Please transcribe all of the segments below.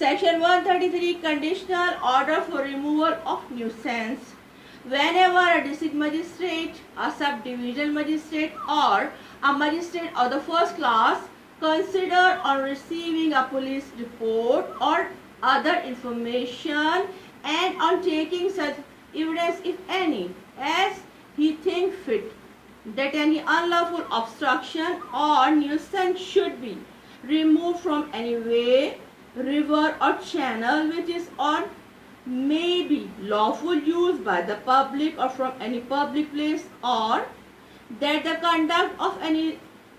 Section 133 Conditional Order for Removal of Nuisance. Whenever a district magistrate, a subdivisional magistrate, or a magistrate of the first class consider on receiving a police report or other information and on taking such evidence, if any, as he think fit, that any unlawful obstruction or nuisance should be removed from any way, river or channel which is on may be lawful use by the public or from any public place, or that the conduct of any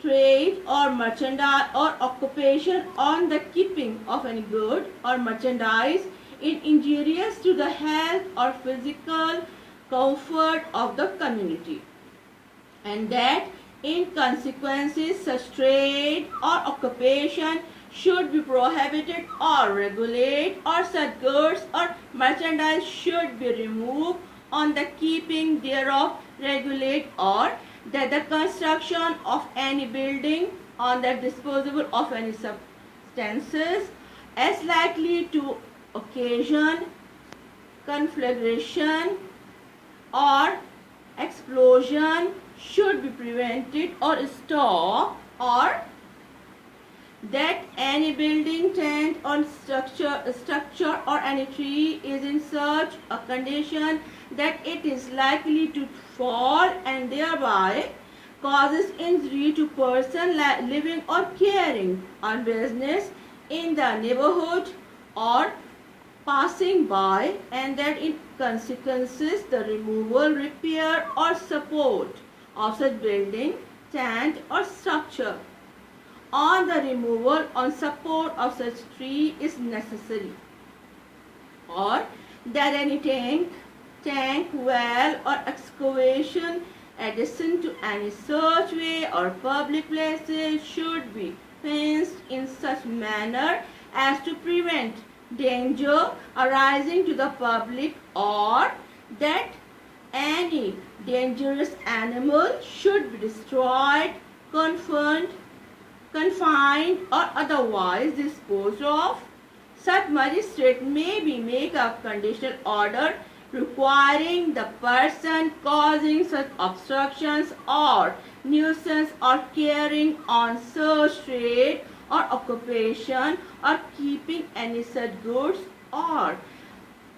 trade or merchandise or occupation on the keeping of any good or merchandise is injurious to the health or physical comfort of the community, and that in consequences such trade or occupation should be prohibited or regulate, or such goods or merchandise should be removed on the keeping thereof, regulate, or that the construction of any building on the disposal of any substances as likely to occasion conflagration or explosion should be prevented or stopped, or that any building, tent or structure or any tree is in such a condition that it is likely to fall and thereby causes injury to person living or carrying on business in the neighborhood or passing by, and that in consequences the removal, repair or support of such building, tent or structure on the removal on support of such tree is necessary, or that any tank, well or excavation adjacent to any such way or public places should be fenced in such manner as to prevent danger arising to the public, or that any dangerous animal should be destroyed, confined or otherwise disposed of. Such magistrate may be make a conditional order requiring the person causing such obstructions or nuisance or carrying on such trade or occupation or keeping any such goods or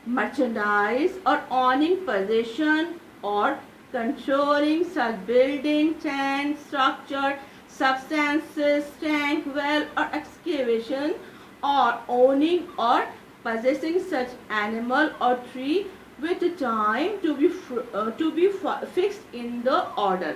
merchandise or owning possession or controlling such building, tent, structure, substances, tank, well or excavation, or owning or possessing such animal or tree with time to be fixed in the order.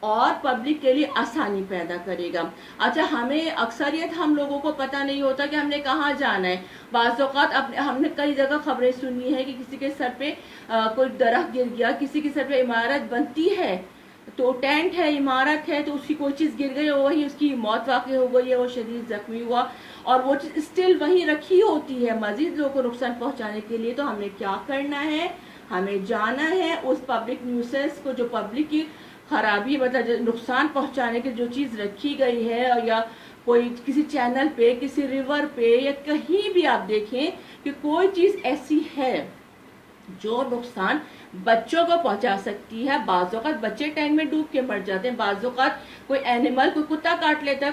اور public کے لیے آسانی پیدا کرے گا. اچھا ہمیں اکثریت ہم لوگوں کو پتہ نہیں ہوتا کہ ہم نے کہاں جانا ہے. بعض اوقات ہم نے کئی جگہ خبریں سنی ہے کہ کسی کے سر پہ کوئی درخت گر گیا, کسی کے سر پہ عمارت بنتی ہے تو ٹینٹ ہے, عمارت ہے, تو اس کی کوئی چیز گر گئی, وہی اس کی موت واقع ہو گئی ہے, وہ شدید زخمی ہوا اور وہ چیز اسٹل وہیں رکھی ہوتی ہے مزید لوگوں کو نقصان پہنچانے کے لیے. تو ہمیں کیا کرنا ہے, ہمیں جانا ہے اس پبلک نیوسنس کو, جو پبلک کی خرابی مطلب نقصان پہنچانے کی جو چیز رکھی گئی ہے, یا کوئی کسی چینل پہ, کسی ریور پہ, یا کہیں بھی آپ دیکھیں کہ کوئی چیز ایسی ہے جو نقصان بچوں کو پہنچا سکتی ہے. بعض اوقات بچے ٹینک میں ڈوب کے مر جاتے ہیں, بعض اوقات کوئی اینیمل, کوئی کتا کاٹ لیتا ہے,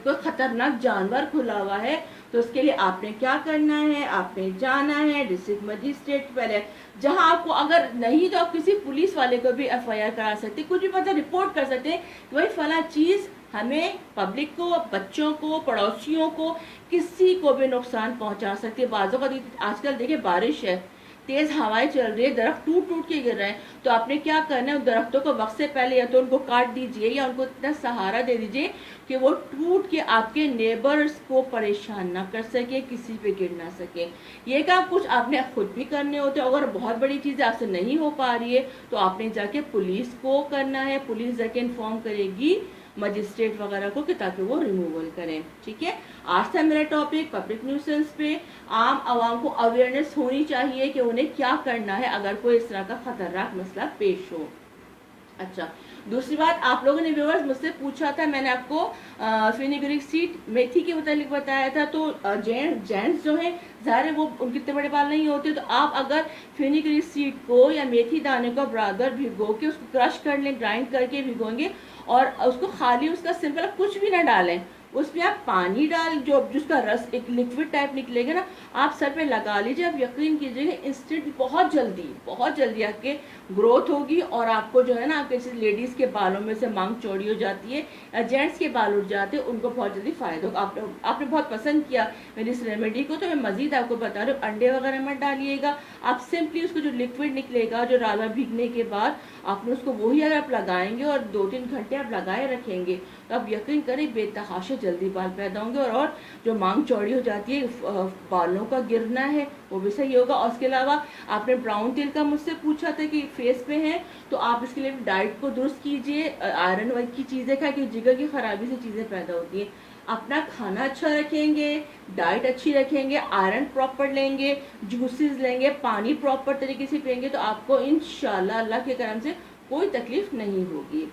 کوئی خطرناک جانور کھلا ہوا ہے, تو اس کے لیے آپ نے کیا کرنا ہے, آپ نے جانا ہے ڈسٹرکٹ مجسٹریٹ پہلے, جہاں آپ کو اگر نہیں تو آپ کسی پولیس والے کو بھی ایف آئی آر کرا سکتے, کچھ بھی پتہ رپورٹ کر سکتے ہیں کہ بھائی فلاں چیز ہمیں پبلک کو, بچوں کو, پڑوسیوں کو, کسی کو بھی نقصان پہنچا سکتی ہے. بعض اوقات آج کل دیکھیں بارش ہے, تیز ہوائیں چل رہی ہے, درخت ٹوٹ ٹوٹ کے گر رہے ہیں, تو آپ نے کیا کرنا ہے, ان درختوں کو وقت سے پہلے یا تو ان کو کاٹ دیجئے یا ان کو اتنا سہارا دے دیجئے کہ وہ ٹوٹ کے آپ کے نیبرز کو پریشان نہ کر سکے, کسی پہ گر نہ سکے. یہ کام کچھ آپ نے خود بھی کرنے ہوتے ہیں. اگر بہت بڑی چیز آپ سے نہیں ہو پا رہی ہے تو آپ نے جا کے پولیس کو کرنا ہے, پولیس جا کے انفارم کرے گی مجسٹریٹ وغیرہ کو کہ تاکہ وہ ریموول کریں. ٹھیک ہے, آج تھا میرا ٹاپک پبلک نیوسنس پہ. عام عوام کو اویئرنیس ہونی چاہیے کہ انہیں کیا کرنا ہے اگر کوئی اس طرح کا خطرناک مسئلہ پیش ہو. اچھا دوسری بات, آپ لوگوں نے ویورز مجھ سے پوچھا تھا, میں نے آپ کو فینیگریک سیڈ میتھی کے متعلق بتایا تھا. تو جینٹس جو ہیں ظاہر ہے وہ ان کے اتنے بڑے بال نہیں ہوتے, تو آپ اگر فینیگریک سیڈ کو یا میتھی دانے کو برابر بھگو کے اس کو کرش کر لیں, گرائنڈ کر کے بھگوئیں گے, اور اس کو خالی اس کا سمپل کچھ بھی نہ ڈالیں, اس میں آپ پانی ڈال جو جس کا رس ایک لیکوڈ ٹائپ نکلے گا نا, آپ سر پہ لگا لیجیے. آپ یقین کیجیے گا انسٹنٹ بہت جلدی آپ کے گروتھ ہوگی, اور آپ کو جو ہے نا, آپ کے لیڈیز کے بالوں میں سے مانگ چوڑی ہو جاتی ہے یا جینٹس کے بال اٹھ جاتے ہیں, ان کو بہت جلدی فائدہ ہوگا. آپ نے بہت پسند کیا میری اس ریمیڈی کو, تو میں مزید آپ کو بتا رہی ہوں, انڈے وغیرہ مت ڈالیے گا. آپ سمپلی اس کو جو لیکوڈ نکلے گا جو رات بھیگنے کے بعد آپ نے اس کو وہی اگر آپ لگائیں گے اور 2-3 گھنٹے آپ لگائے رکھیں گے, تو آپ یقین کریں بے تحاشا جلدی بال پیدا ہوں گے, اور جو مانگ چوڑی ہو جاتی ہے, بالوں کا گرنا ہے, وہ بھی صحیح ہوگا. اور اس کے علاوہ آپ نے براؤن تیل کا مجھ سے پوچھا تھا کہ فیس پہ ہے, تو آپ اس کے لیے ڈائٹ کو درست کیجئے, آئرن کی چیزیں کھائیں, کہ جگر کی خرابی سے چیزیں پیدا ہوتی ہیں. اپنا کھانا اچھا رکھیں گے, ڈائٹ اچھی رکھیں گے, آئرن پراپر لیں گے, جوسز لیں گے, پانی پراپر طریقے سے پئیں گے, تو آپ کو انشاءاللہ اللہ کے کرم سے کوئی تکلیف نہیں ہوگی.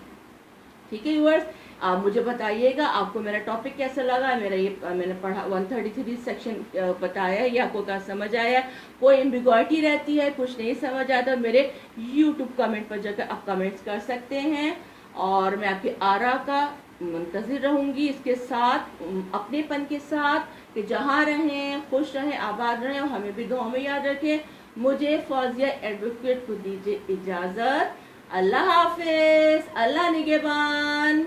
ٹھیک ہے ویورز, آپ مجھے بتائیے گا آپ کو میرا ٹاپک کیسا لگا. میرا یہ میں نے پڑھا 133 سیکشن بتایا ہے, یہ آپ کو کیا سمجھ آیا, کوئی ایمبیگوئٹی رہتی ہے, کچھ نہیں سمجھ آتا, میرے یوٹیوب کمنٹ پر جا کر آپ کمنٹس کر سکتے ہیں, اور میں آپ کے آرا کا منتظر رہوں گی, اس کے ساتھ اپنے پن کے ساتھ, کہ جہاں رہیں خوش رہیں, آباد رہیں, اور ہمیں بھی دعاؤں میں یاد رکھیں. مجھے فوزیہ ایڈوکیٹ کو دیجیے اجازت. اللہ حافظ, اللہ نگہبان.